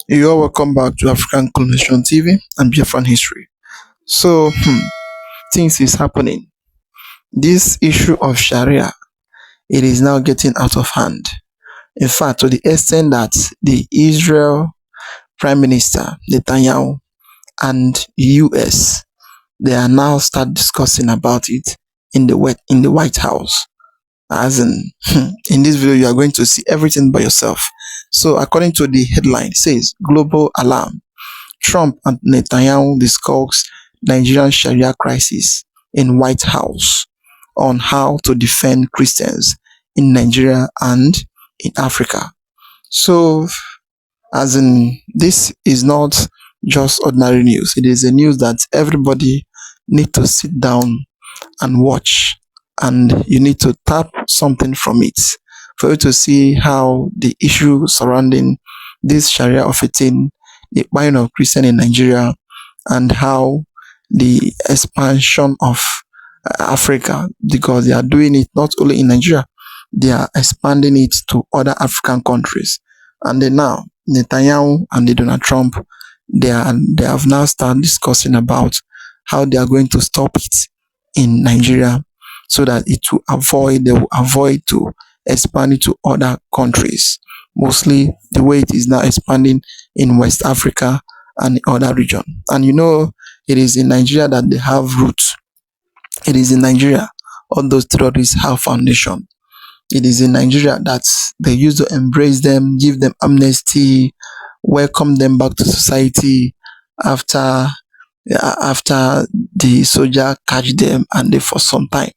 You are welcome back to African Congressional TV and Biafran History. So, things is happening. This issue of Sharia, it is now getting out of hand. In fact, to the extent that the Israel Prime Minister Netanyahu and US, they are now start discussing about it in the White House. As in this video, you are going to see everything by yourself. So, according to the headline, it says global alarm. Trump and Netanyahu discuss Nigerian Sharia crisis in White House on how to defend Christians in Nigeria and in Africa. So, this is not just ordinary news. It is a news that everybody need to sit down and watch, and you need to tap something from it for you to see how the issue surrounding this Sharia of a thing, the buying of Christian in Nigeria, and how the expansion of Africa, because they are doing it not only in Nigeria, they are expanding it to other African countries. And then now, Netanyahu and Donald Trump, they have now started discussing about how they are going to stop it in Nigeria, so that they will avoid to expand it to other countries. Mostly the way it is now expanding in West Africa and other region. And it is in Nigeria that they have roots. It is in Nigeria all those terrorists have foundation. It is in Nigeria that they used to embrace them, give them amnesty, welcome them back to society after the soldier catch them, and they for some time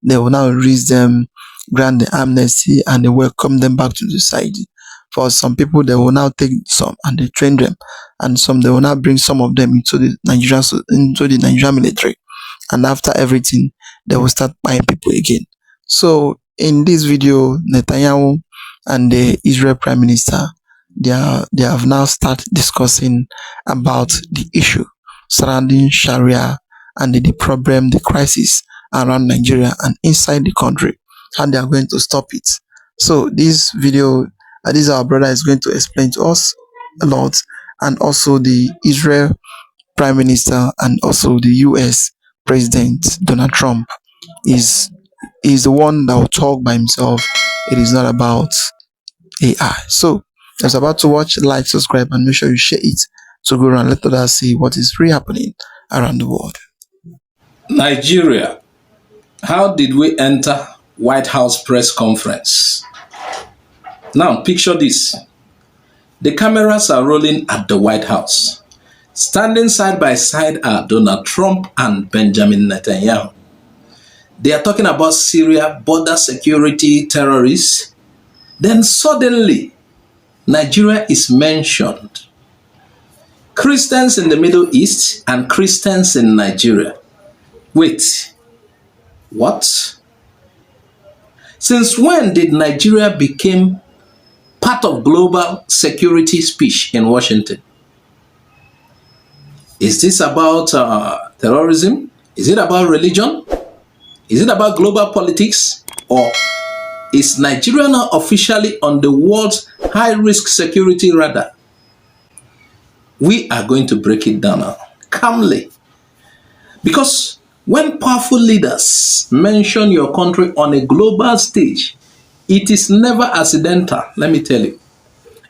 they will now release them, grant the amnesty, and they welcome them back to the society. For some people, they will now take some and they train them, and some they will now bring some of them into the Nigerian military, and after everything, they will start buying people again. So in this video, Netanyahu and the Israel Prime Minister, they have now started discussing about the issue surrounding Sharia and the problem, the crisis around Nigeria and inside the country, how they are going to stop it. So this video, this our brother is going to explain to us a lot, and also the Israel Prime Minister and also the US President Donald Trump is the one that will talk by himself. It is not about AI. So it's about to watch, like, subscribe, and make sure you share it to go around, let others see what is really happening around the world. Nigeria. How did we enter White House press conference? Now, picture this. The cameras are rolling at the White House. Standing side by side are Donald Trump and Benjamin Netanyahu. They are talking about Syria, border security, terrorists. Then suddenly, Nigeria is mentioned. Christians in the Middle East and Christians in Nigeria. Wait, what? Since when did Nigeria become part of global security speech in Washington? Is this about terrorism? Is it about religion? Is it about global politics? Or is Nigeria now officially on the world's high-risk security radar? We are going to break it down now, calmly. Because when powerful leaders mention your country on a global stage, it is never accidental, let me tell you.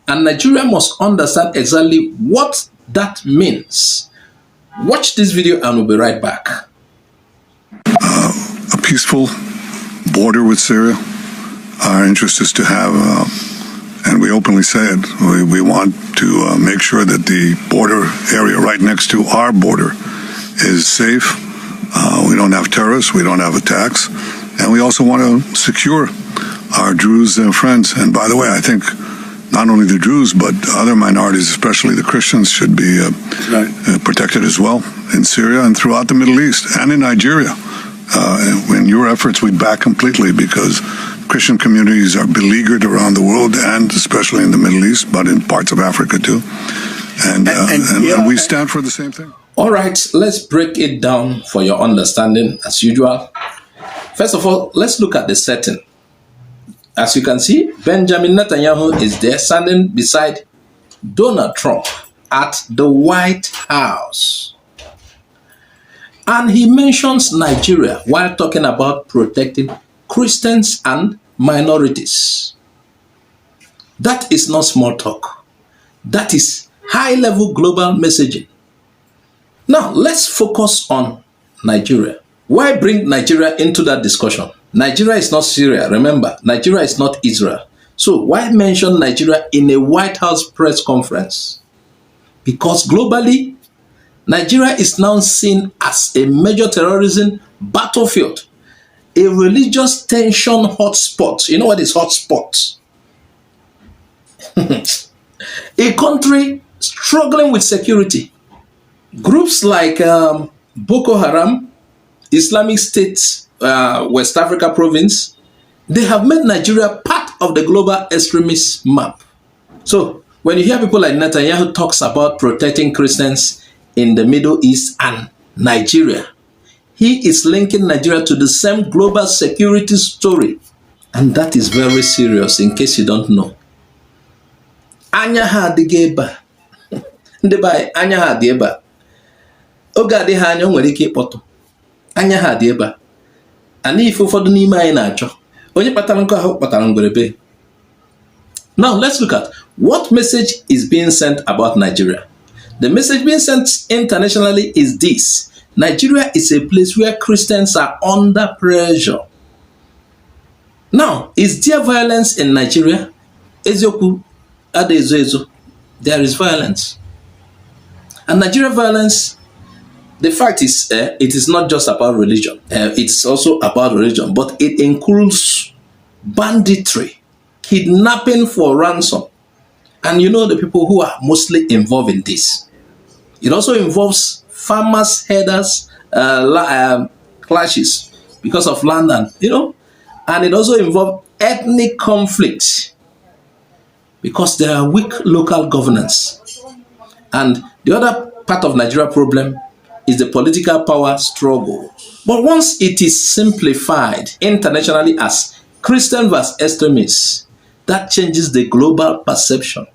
And Nigeria must understand exactly what that means. Watch this video and we'll be right back. A peaceful border with Syria. Our interest is to have, and we openly say it, we want to make sure that the border area right next to our border is safe. We don't have terrorists, we don't have attacks, and we also want to secure our Druze friends. And by the way, I think not only the Druze, but other minorities, especially the Christians, should be protected as well in Syria and throughout the Middle East and in Nigeria. In your efforts, we back completely, because Christian communities are beleaguered around the world, and especially in the Middle East, but in parts of Africa too. And we stand for the same thing. All right, let's break it down for your understanding as usual. First of all, let's look at the setting. As you can see, Benjamin Netanyahu is there standing beside Donald Trump at the White House. And he mentions Nigeria while talking about protecting Christians and minorities. That is not small talk. That is high-level global messaging. Now, let's focus on Nigeria. Why bring Nigeria into that discussion? Nigeria is not Syria, remember. Nigeria is not Israel. So why mention Nigeria in a White House press conference? Because globally, Nigeria is now seen as a major terrorism battlefield, a religious tension hotspot. You know what is hotspot? A country struggling with security. Groups like Boko Haram, Islamic State, West Africa province, they have made Nigeria part of the global extremist map. So when you hear people like Netanyahu talks about protecting Christians in the Middle East and Nigeria, he is linking Nigeria to the same global security story. And that is very serious, in case you don't know. Anya ha adịghị ebe a. Ndị be anya ha dị ebe a. Oge adịghị anya o nwere ike ịkpọtụ. Anya ha dị ebe a. Ana ife ụfọdụ n'ime anyị na-achọ. Onye kpatara nkụ ahụ kpatara ngwerebe. Now let's look at what message is being sent about Nigeria. The message being sent internationally is this: Nigeria is a place where Christians are under pressure. Now, is there violence in Nigeria? Ezioku adezo. There is violence. And Nigeria violence, the fact is, it is not just about religion. It's also about religion, but it includes banditry, kidnapping for ransom. And you know the people who are mostly involved in this. It also involves farmers, herders, clashes because of land and, and it also involves ethnic conflicts because there are weak local governance. And the other part of Nigeria problem is the political power struggle. But once it is simplified internationally as Christian versus extremists, that changes the global perception.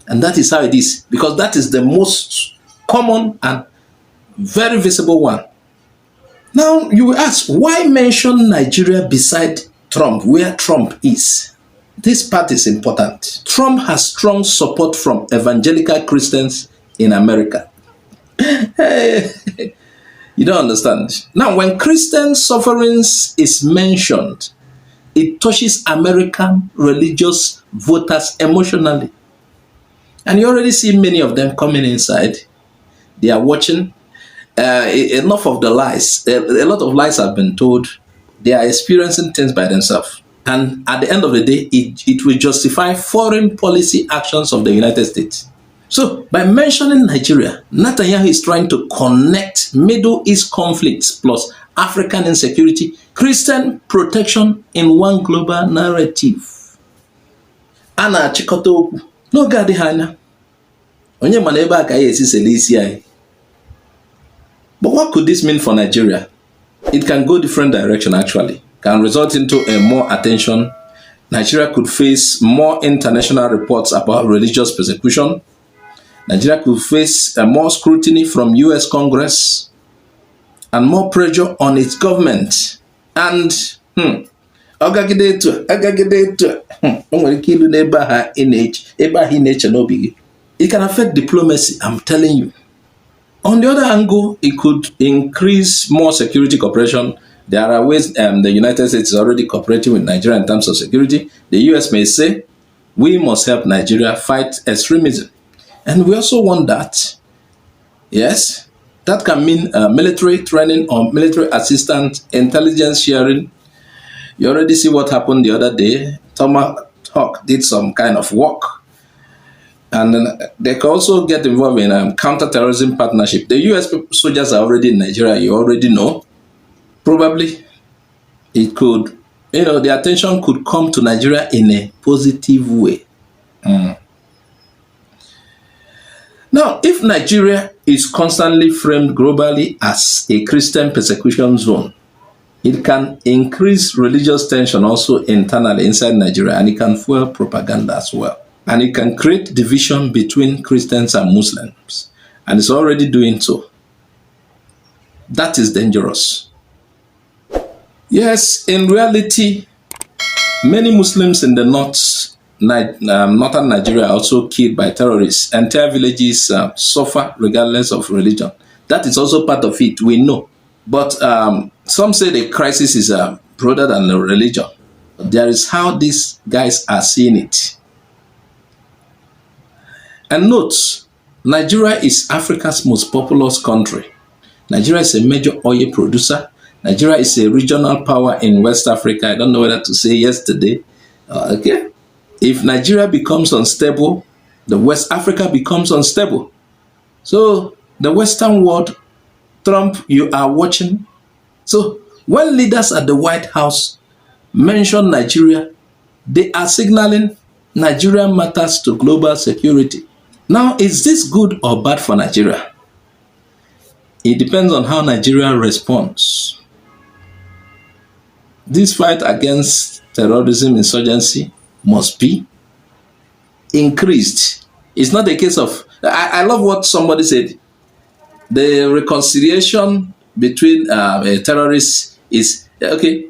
And that is how it is, because that is the most common and very visible one. Now, you will ask, why mention Nigeria beside Trump, where Trump is? This part is important. Trump has strong support from evangelical Christians in America. You don't understand. Now, when Christian sufferings is mentioned, it touches American religious voters emotionally. And you already see many of them coming inside. They are watching. Enough of the lies. A lot of lies have been told. They are experiencing things by themselves. And at the end of the day, it will justify foreign policy actions of the United States. So, by mentioning Nigeria, Netanyahu is trying to connect Middle East conflicts plus African insecurity, Christian protection in one global narrative. Ana chịkọta okwu n'oge adịghị anya. Onye ma na ebe a ka ya esi sele isi anyị. But what could this mean for Nigeria? It can go different direction actually. Can result into a more attention. Nigeria could face more international reports about religious persecution. Nigeria could face more scrutiny from US Congress and more pressure on its government. And it can affect diplomacy, I'm telling you. On the other angle, it could increase more security cooperation. There are ways the United States is already cooperating with Nigeria in terms of security. The US may say, we must help Nigeria fight extremism. And we also want that. Yes, that can mean military training or military assistance, intelligence sharing. You already see what happened the other day. Tomahawk did some kind of work. And then they can also get involved in counter-terrorism partnership. The US soldiers are already in Nigeria, you already know. Probably it could, the attention could come to Nigeria in a positive way. Now, if Nigeria is constantly framed globally as a Christian persecution zone, it can increase religious tension also internally inside Nigeria, and it can fuel propaganda as well. and it can create division between Christians and Muslims, and it's already doing so. That is dangerous. Yes, in reality, many Muslims in the northern Nigeria are also killed by terrorists. Entire villages suffer regardless of religion. That is also part of it, we know. But some say the crisis is broader than the religion. There is how these guys are seeing it. And note, Nigeria is Africa's most populous country. Nigeria is a major oil producer. Nigeria is a regional power in West Africa. I don't know whether to say yesterday. Okay. If Nigeria becomes unstable, the West Africa becomes unstable. So the Western world, Trump, you are watching. So when leaders at the White House mention Nigeria, they are signaling Nigeria matters to global security. Now, is this good or bad for Nigeria? It depends on how Nigeria responds. This fight against terrorism, insurgency must be increased. It's not a case of, I love what somebody said. The reconciliation between a terrorist is, okay,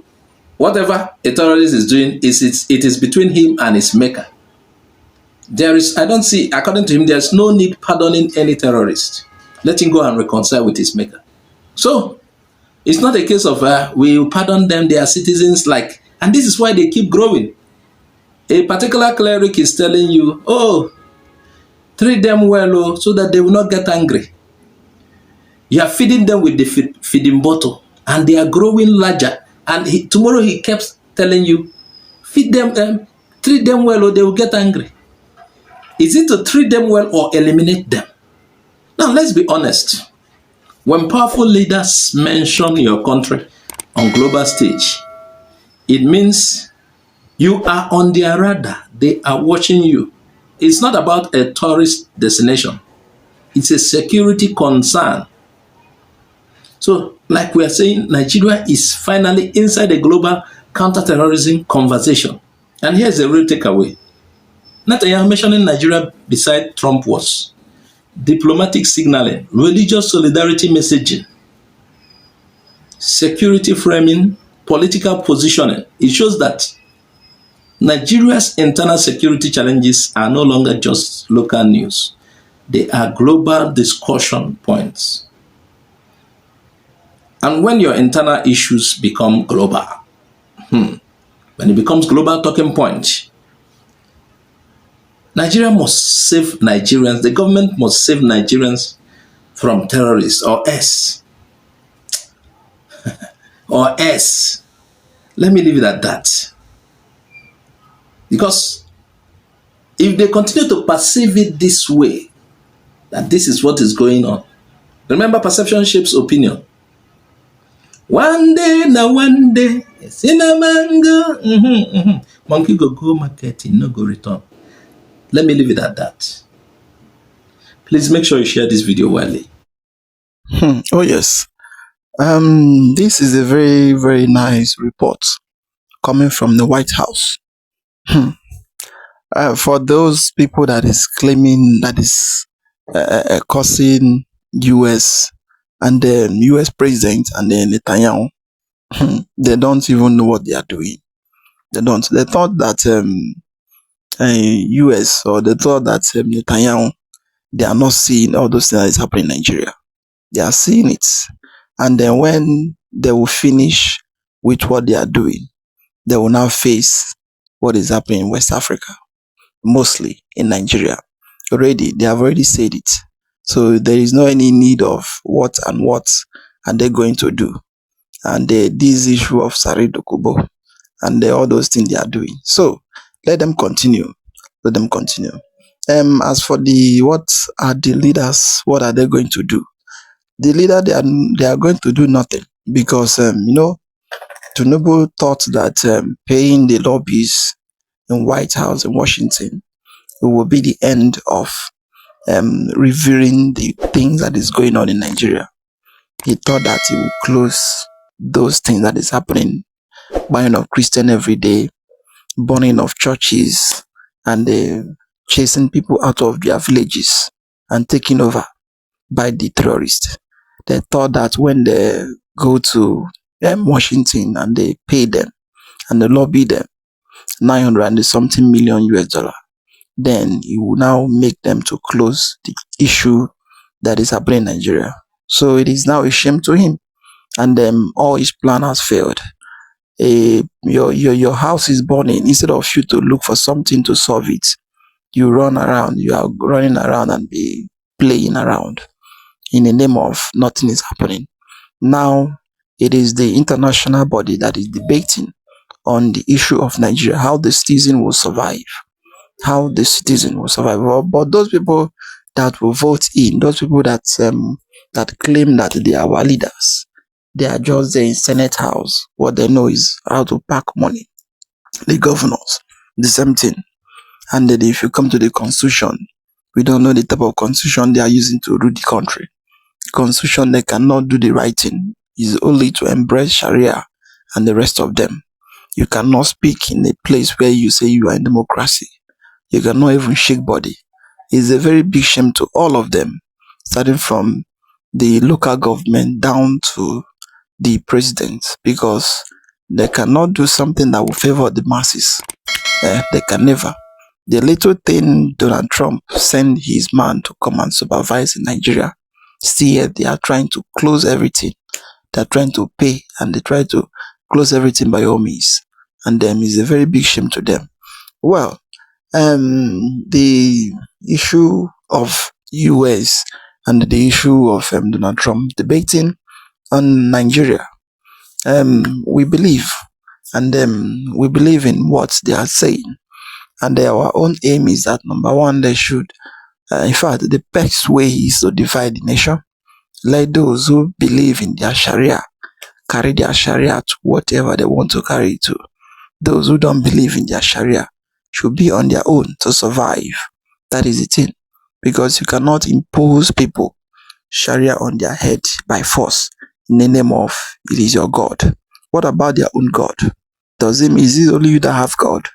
whatever a terrorist is doing, it is between him and his maker. There is, I don't see, according to him, there's no need pardoning any terrorist. Let him go and reconcile with his maker. So, it's not a case of we pardon them, they are citizens, like, and this is why they keep growing. A particular cleric is telling you, oh, treat them well, oh, so that they will not get angry. You are feeding them with the feeding bottle, and they are growing larger. And tomorrow he kept telling you, feed them, treat them well, or they will get angry. Is it to treat them well or eliminate them? Now, let's be honest. When powerful leaders mention your country on global stage, it means you are on their radar. They are watching you. It's not about a tourist destination. It's a security concern. So, like we are saying, Nigeria is finally inside the global counterterrorism conversation. And here's the real takeaway. Netanyahu mentioning Nigeria beside Trump was diplomatic signaling, religious solidarity messaging, security framing, political positioning. It shows that Nigeria's internal security challenges are no longer just local news. They are global discussion points. And when your internal issues become global, when it becomes global talking point, Nigeria must save Nigerians. The government must save Nigerians from terrorists or else. Or else. Let me leave it at that. Because if they continue to perceive it this way, that this is what is going on. Remember, perception shapes opinion. One day, now one day, mango. Monkey go market, no go return. Let me leave it at that. Please make sure you share this video widely. Oh yes. This is a very, very nice report coming from the White House. For those people that is claiming that is causing US and the US president and then Netanyahu, they don't even know what they are doing. They don't. They thought that US, or they thought that Netanyahu, they are not seeing all those things that is happening in Nigeria. They are seeing it. And then when they will finish with what they are doing, they will now face what is happening in West Africa, mostly in Nigeria. They have already said it. So there is no any need of what are they going to do. And this issue of Sari Dokubo and all those things they are doing. So let them continue. Let them continue. As for what are the leaders, what are they going to do? The leader, they are going to do nothing because Tinubu thought that paying the lobbies in White House in Washington will be the end of revealing the things that is going on in Nigeria. He thought that he would close those things that is happening, buying of Christian every day, burning of churches, and chasing people out of their villages and taking over by the terrorists. They thought that when they go to Washington and they pay them and they lobby them 900 and something million US dollar, then it will now make them to close the issue that is happening in Nigeria. So it is now a shame to him, and all his plan has failed. Your house is burning. Instead of you to look for something to solve it, you run around. You are running around and be playing around in the name of nothing is happening. Now it is the international body that is debating on the issue of Nigeria, how the citizen will survive, But those people that will vote in, those people that claim that they are our leaders, they are just there in Senate House. What they know is how to pack money. The governors, the same thing. And then if you come to the constitution, we don't know the type of constitution they are using to rule the country. Constitution, they cannot do the right thing. Is only to embrace Sharia and the rest of them. You cannot speak in a place where you say you are in democracy. You cannot even shake body. It's a very big shame to all of them, starting from the local government down to the president, because they cannot do something that will favor the masses. They can never. The little thing Donald Trump sent his man to come and supervise in Nigeria, still they are trying to close everything. They are trying to pay and they try to close everything by all means. And it's a very big shame to them. Well, the issue of US and the issue of Donald Trump debating on Nigeria, we believe in what they are saying, and our own aim is that, number one, they should, in fact, the best way is to divide the nation. Let those who believe in their Sharia carry their Sharia to whatever they want to carry it to. Those who don't believe in their Sharia should be on their own to survive. That is the thing. Because you cannot impose people Sharia on their head by force in the name of it is your God. What about their own God? Is it only you that have God?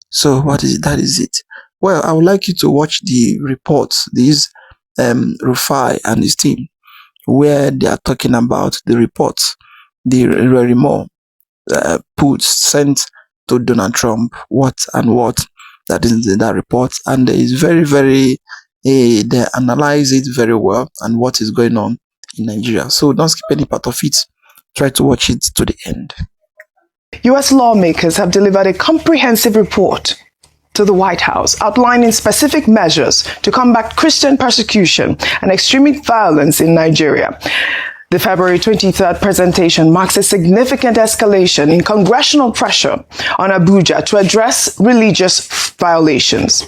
So what is it? That is it. Well, I would like you to watch the reports, these Rufai and his team, where they are talking about the reports, the Rerimo puts sent to Donald Trump, what that is in that report, and it is very, very, they analyze it very well and what is going on in Nigeria. So don't skip any part of it. Try to watch it to the end. U.S. lawmakers have delivered a comprehensive report to the White House outlining specific measures to combat Christian persecution and extremist violence in Nigeria. The February 23rd presentation marks a significant escalation in congressional pressure on Abuja to address religious violations.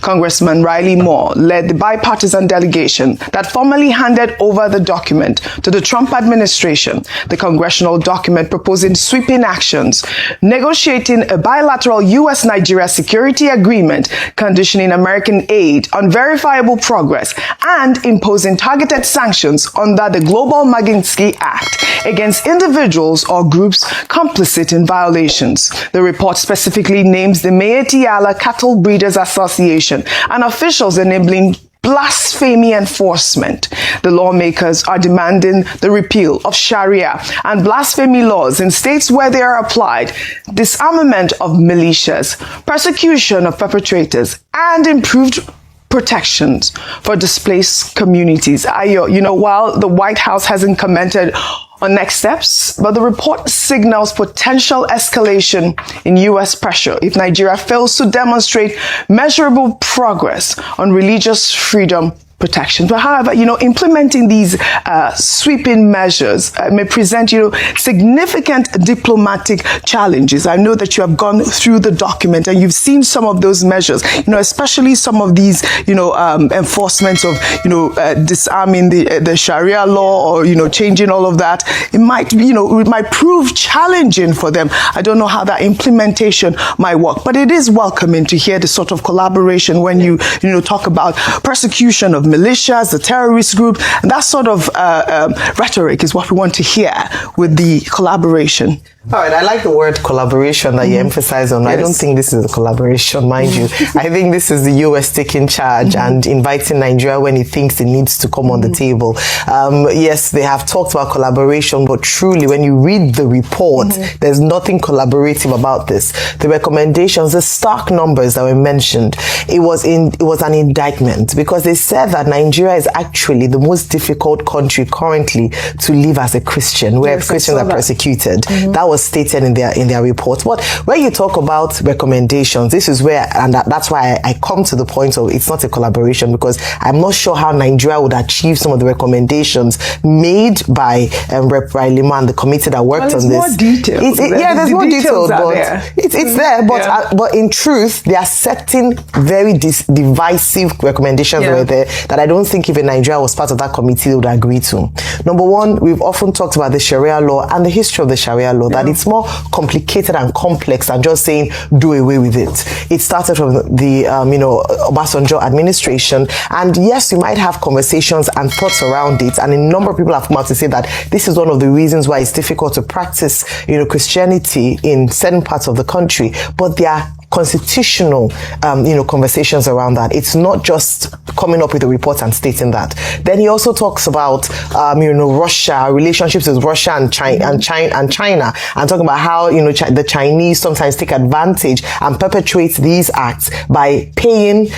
Congressman Riley Moore led the bipartisan delegation that formally handed over the document to the Trump administration. The congressional document proposing sweeping actions, negotiating a bilateral U.S.-Nigeria security agreement, conditioning American aid on verifiable progress, and imposing targeted sanctions under the Global Magnitsky Act against individuals or groups complicit in violations. The report specifically names the Meeti Allah Cattle Breeders Association and officials enabling blasphemy enforcement. The lawmakers are demanding the repeal of Sharia and blasphemy laws in states where they are applied, disarmament of militias, persecution of perpetrators, and improved protections for displaced communities. While the White House hasn't commented on next steps, but the report signals potential escalation in U.S. pressure if Nigeria fails to demonstrate measurable progress on religious freedom protection. But however, implementing these sweeping measures may present, significant diplomatic challenges. I know that you have gone through the document and you've seen some of those measures, especially some of these, enforcements of, disarming the Sharia law or, changing all of that. It might prove challenging for them. I don't know how that implementation might work, but it is welcoming to hear the sort of collaboration when you talk about persecution of militias, the terrorist group, and that sort of rhetoric is what we want to hear with the collaboration. All right, I like the word collaboration that you emphasize on. Yes. I don't think this is a collaboration, mind you. I think this is the US taking charge and inviting Nigeria when it thinks it needs to come on the table. Yes, they have talked about collaboration, but truly, when you read the report, there's nothing collaborative about this. The recommendations, the stark numbers that were mentioned, it was an indictment, because they said that Nigeria is actually the most difficult country currently to live as a Christian, where Christians are persecuted. That was stated in their report. But when you talk about recommendations, this is where, and that's why I come to the point of it's not a collaboration, because I'm not sure how Nigeria would achieve some of the recommendations made by Rep. Lima and the committee that worked on this. More details. There's more details, but it's there. But in truth, they are setting very divisive recommendations right there that I don't think if Nigeria was part of that committee, they would agree to. Number one, we've often talked about the Sharia law and the history of the Sharia law, that it's more complicated and complex than just saying do away with it. It started from the Obasanjo administration, and yes, you might have conversations and thoughts around it, and a number of people have come out to say that this is one of the reasons why it's difficult to practice Christianity in certain parts of the country. But there are constitutional conversations around that. It's not just coming up with a report and stating that. Then he also talks about Russia, relationships with Russia and China, and talking about how the Chinese sometimes take advantage and perpetrate these acts by paying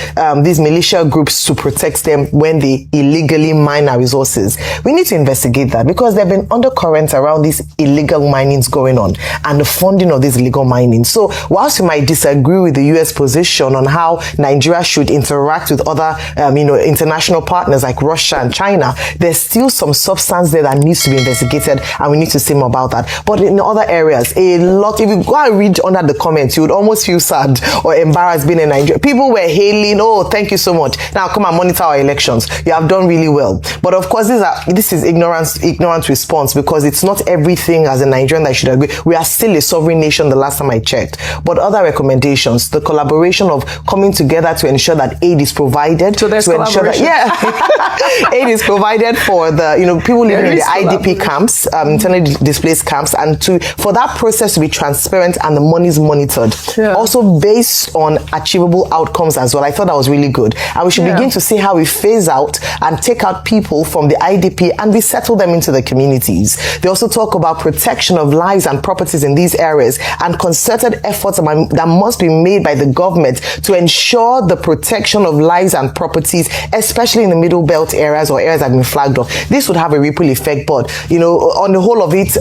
these militia groups to protect them when they illegally mine our resources. We need to investigate that, because there have been undercurrents around these illegal minings going on and the funding of these illegal mining. So whilst you might disagree with the US position on how Nigeria should interact with other international partners like Russia and China, there's still some substance there that needs to be investigated, and we need to say more about that. But in other areas, a lot, if you go and read under the comments, you would almost feel sad or embarrassed being in Nigeria. People were hailing, oh, thank you so much, now come and monitor our elections, you have done really well. But of course, this is ignorant response, because it's not everything as a Nigerian that should agree. We are still a sovereign nation the last time I checked. But other recommendations, the collaboration of coming together to ensure that aid is provided. So there's to ensure that, aid is provided for the people living in the IDP camps, internally displaced camps, and for that process to be transparent and the money is monitored. Also based on achievable outcomes as well. I thought that was really good. And we should begin to see how we phase out and take out people from the IDP and resettle them into the communities. They also talk about protection of lives and properties in these areas, and concerted efforts that must be made by the government to ensure the protection of lives and properties, especially in the middle belt areas or areas that have been flagged off. This would have a ripple effect, but on the whole of it,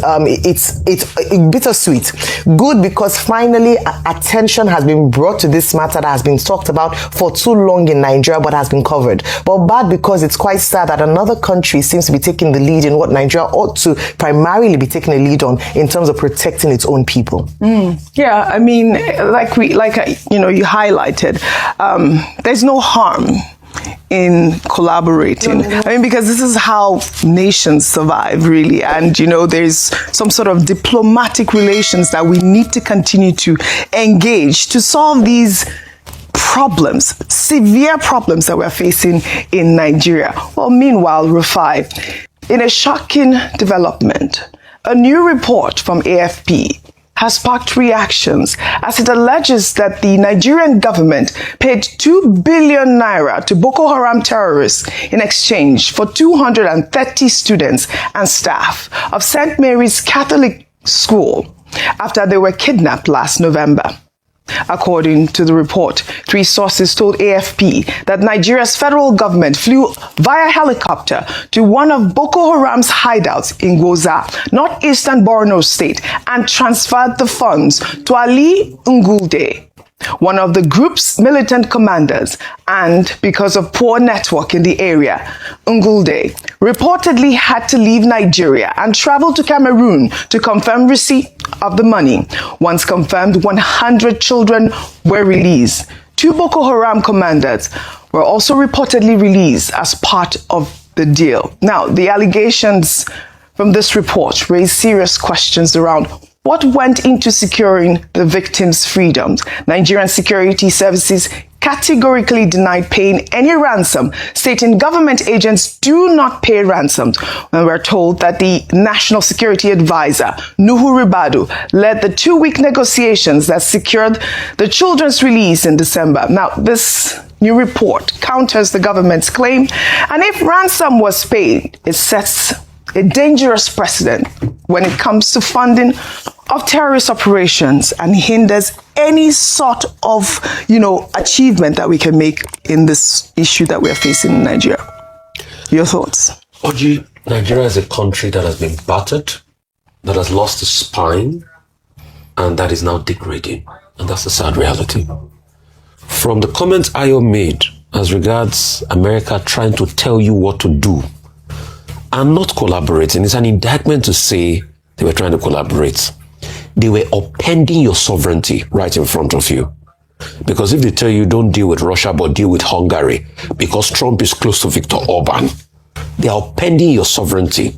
it's bittersweet. Good, because finally attention has been brought to this matter that has been talked about for too long in Nigeria, but has been covered. But bad, because it's quite sad that another country seems to be taking the lead in what Nigeria ought to primarily be taking a lead on in terms of protecting its own people. Yeah, I mean, you highlighted, there's no harm in collaborating. I mean, because this is how nations survive, really. And, there's some sort of diplomatic relations that we need to continue to engage to solve these problems, severe problems that we're facing in Nigeria. Well, meanwhile, Rufai, in a shocking development, a new report from AFP has sparked reactions as it alleges that the Nigerian government paid 2 billion naira to Boko Haram terrorists in exchange for 230 students and staff of St. Mary's Catholic School after they were kidnapped last November. According to the report, 3 sources told AFP that Nigeria's federal government flew via helicopter to one of Boko Haram's hideouts in Goza, northeastern Borno State, and transferred the funds to Ali Ngulde, one of the group's militant commanders, and because of poor network in the area, Ngulde reportedly had to leave Nigeria and travel to Cameroon to confirm receipt of the money. Once confirmed, 100 children were released. 2 Boko Haram commanders were also reportedly released as part of the deal. Now, the allegations from this report raise serious questions around what went into securing the victims' freedoms. Nigerian security services categorically denied paying any ransom, stating government agents do not pay ransoms, when we're told that the National Security Advisor, Nuhu Ribadu, led the 2-week negotiations that secured the children's release in December. Now, this new report counters the government's claim, and if ransom was paid, it sets a dangerous precedent when it comes to funding of terrorist operations and hinders any sort of, achievement that we can make in this issue that we're facing in Nigeria. Your thoughts? Oji, Nigeria is a country that has been battered, that has lost its spine, and that is now degrading. And that's the sad reality. From the comments Ayo made as regards America trying to tell you what to do and not collaborating, it's an indictment to say they were trying to collaborate. They were upending your sovereignty right in front of you. Because if they tell you don't deal with Russia but deal with Hungary because Trump is close to Viktor Orban, they are upending your sovereignty.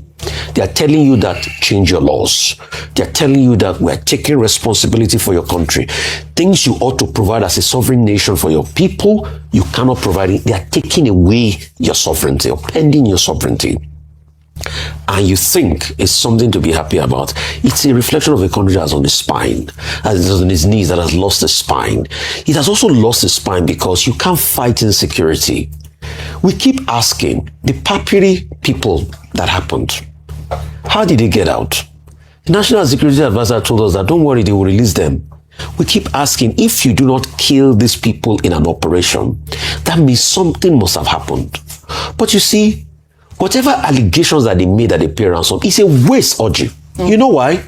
They are telling you that change your laws. They are telling you that we're taking responsibility for your country. Things you ought to provide as a sovereign nation for your people, you cannot provide it. They are taking away your sovereignty, upending your sovereignty. And you think it's something to be happy about. It's a reflection of a country that is on the spine, that is on its knees, that has lost the spine. It has also lost the spine because you can't fight insecurity. We keep asking, the Papiri people that happened, how did they get out? The National Security Advisor told us that don't worry, they will release them. We keep asking, if you do not kill these people in an operation, that means something must have happened. But you see, whatever allegations that they made at the pay ransom is a waste, Oji. You know why?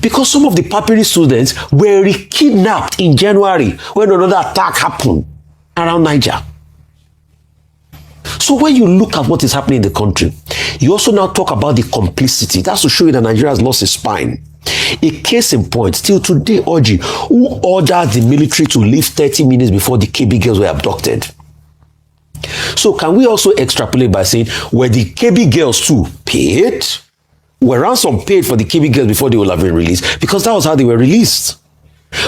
Because some of the Papiri students were kidnapped in January when another attack happened around Niger. So when you look at what is happening in the country, you also now talk about the complicity. That's to show you that Nigeria has lost its spine. A case in point, still today, Oji, who ordered the military to leave 30 minutes before the KB girls were abducted? So can we also extrapolate by saying, were the KB girls too paid? Were ransom paid for the KB girls before they will have been released? Because that was how they were released.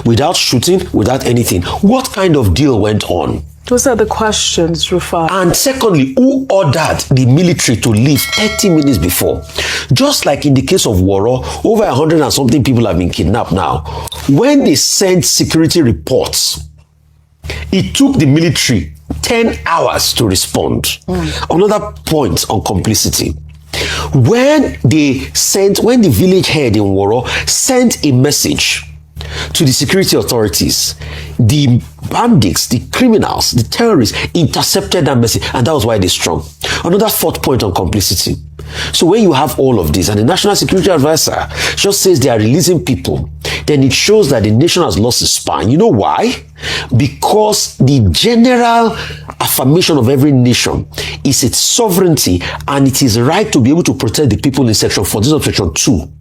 Without shooting, without anything. What kind of deal went on? Those are the questions, Rufai. And secondly, who ordered the military to leave 30 minutes before? Just like in the case of Woro, over 100 and something people have been kidnapped now. When they sent security reports, it took the military 10 hours to respond. Another point on complicity. When the village head in Woro sent a message to the security authorities, the bandits, the criminals, the terrorists intercepted that message, and that was why they strung. Another fourth point on complicity. So when you have all of this and the National Security Advisor just says they are releasing people, then it shows that the nation has lost its spine. You know why? Because the general affirmation of every nation is its sovereignty and it is right to be able to protect the people in Section 14 of Section 2.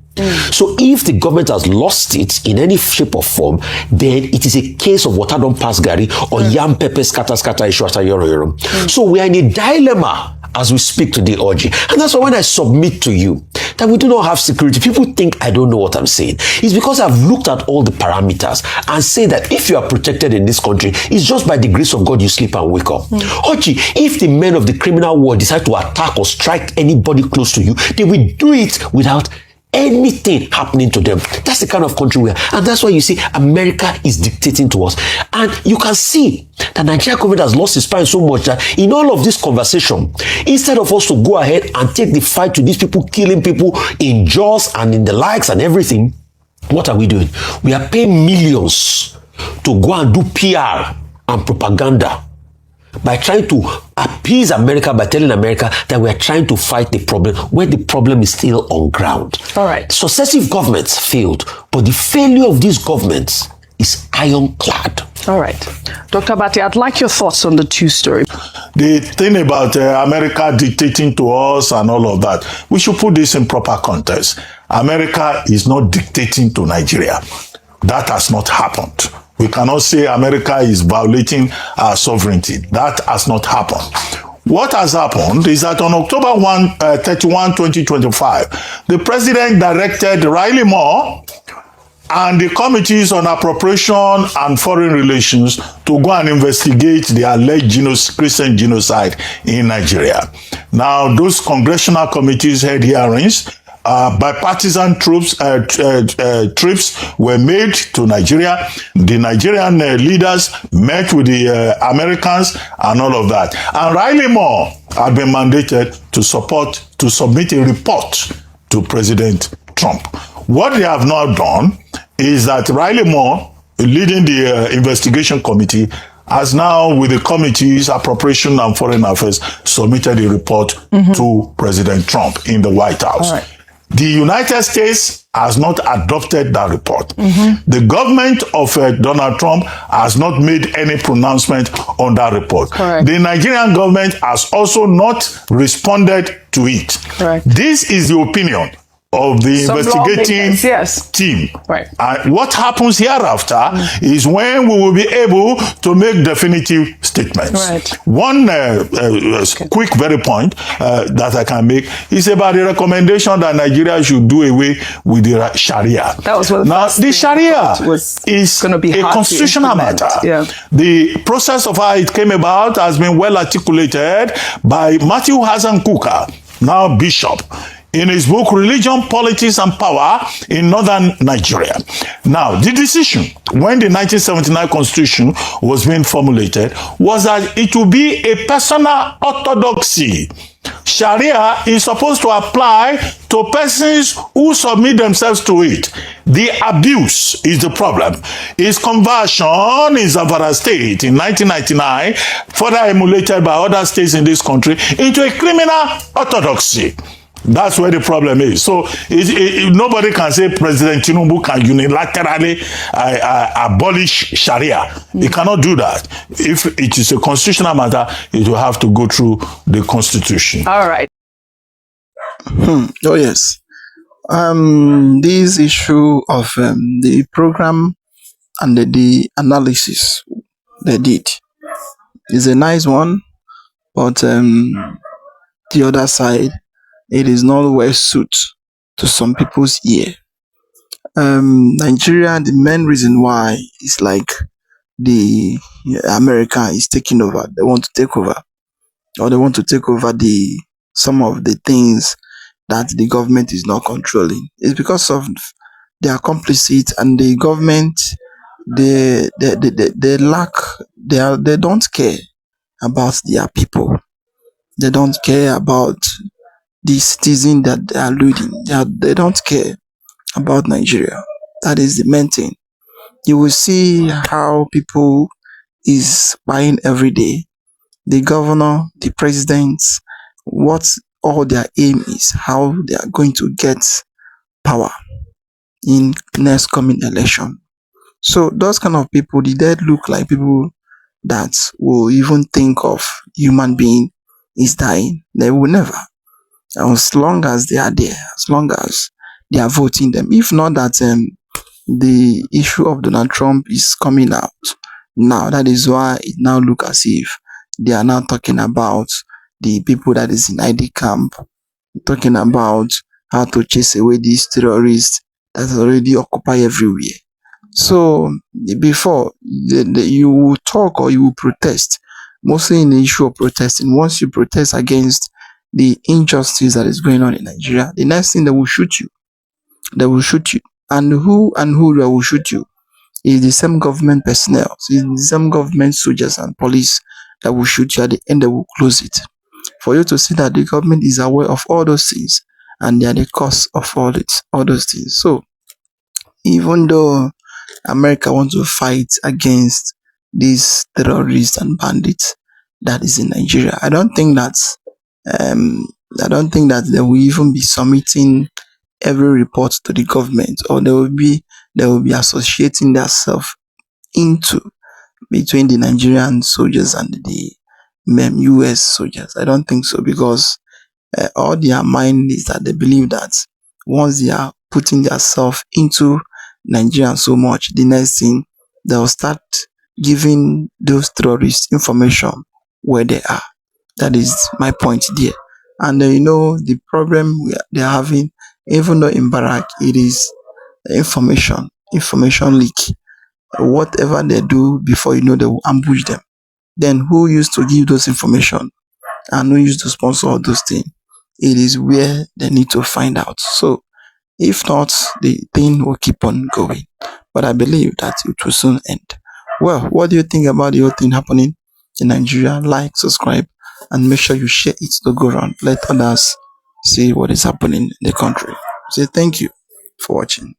So if the government has lost it in any shape or form, then it is a case of water don't pass Gary or yam pepper scatter issue after yoro. So we are in a dilemma as we speak today, Oji. And that's why when I submit to you that we do not have security, people think I don't know what I'm saying. It's because I've looked at all the parameters and say that if you are protected in this country, it's just by the grace of God you sleep and wake up. Oji, if the men of the criminal world decide to attack or strike anybody close to you, they will do it without anything happening to them. That's the kind of country we are. And that's why you see America is dictating to us. And you can see that Nigeria government has lost its spine so much that in all of this conversation, instead of us to go ahead and take the fight to these people killing people in Jaws and in the likes and everything, what are we doing? We are paying millions to go and do PR and propaganda by trying to appease America, by telling America that we are trying to fight the problem when the problem is still on ground. All right. Successive governments failed, but the failure of these governments is ironclad. All right. Dr. Bati, I'd like your thoughts on the two story. The thing about America dictating to us and all of that, we should put this in proper context. America is not dictating to Nigeria. That has not happened. We cannot say America is violating our sovereignty. That has not happened. What has happened is that on October 31, 2025, the president directed Riley Moore and the committees on appropriation and foreign relations to go and investigate the alleged Christian genocide in Nigeria. Now, those congressional committees held hearings. Bipartisan trips were made to Nigeria. The Nigerian leaders met with the Americans and all of that. And Riley Moore had been mandated to submit a report to President Trump. What they have now done is that Riley Moore, leading the investigation committee, has now, with the committees, appropriation and foreign affairs, submitted a report to President Trump in the White House. All right. The United States has not adopted that report. The government of Donald Trump has not made any pronouncement on that report. Correct. The Nigerian government has also not responded to it. Correct. This is the opinion of the investigating team. Right. And what happens hereafter is when we will be able to make definitive statements. Right. One quick very point that I can make is about the recommendation that Nigeria should do away with the Sharia. That was what the Sharia is going to be a constitutional matter. Yeah. The process of how it came about has been well articulated by Matthew Hassan Kuka, now Bishop, in his book, Religion, Politics and Power in Northern Nigeria. Now, the decision when the 1979 Constitution was being formulated was that it would be a personal orthodoxy. Sharia is supposed to apply to persons who submit themselves to it. The abuse is the problem. Its conversion in Zamfara State in 1999, further emulated by other states in this country, into a criminal orthodoxy. That's where the problem is. So nobody can say President Tinubu can unilaterally abolish Sharia. He cannot do that. If it is a constitutional matter, it will have to go through the Constitution. All right. Oh yes. This issue of the program and the analysis they did is a nice one, but the other side, it is not well suited to some people's ear. Nigeria, the main reason why is like the America is taking over. They want to take over, or they want to take over some of the things that the government is not controlling. It's because of their complicit, and the government they don't care about their people. They don't care about the citizen that they are leading. They don't care about Nigeria. That is the main thing. You will see how people is buying every day. The governor, the president, what all their aim is, how they are going to get power in next coming election. So those kind of people, they don't look like people that will even think of human being is dying. They will never. As long as they are there, as long as they are voting them. If not that the issue of Donald Trump is coming out now, that is why it now look as if they are now talking about the people that is in ID camp, talking about how to chase away these terrorists that already occupy everywhere. So before you will talk or you will protest, mostly in the issue of protesting. Once you protest against the injustice that is going on in Nigeria, the next thing, they will shoot you. They will shoot you. And who they will shoot you is the same government personnel, is the same government soldiers and police that will shoot you. At the end, they will close it. For you to see that the government is aware of all those things and they are the cause of all those things. So even though America wants to fight against these terrorists and bandits that is in Nigeria, I don't think that they will even be submitting every report to the government, or they will be associating themselves into between the Nigerian soldiers and the US soldiers. I don't think so, because all their mind is that they believe that once they are putting themselves into Nigeria so much, the next thing, they'll start giving those terrorists information where they are. That is my point there. And the problem they're having, even though in Barak it is information, information leak. Whatever they do, before you know, they will ambush them. Then who used to give those information and who used to sponsor all those things? It is where they need to find out. So if not, the thing will keep on going. But I believe that it will soon end. Well, what do you think about the whole thing happening in Nigeria? Like, subscribe, and make sure you share it to go around. Let others see what is happening in the country. Say thank you for watching.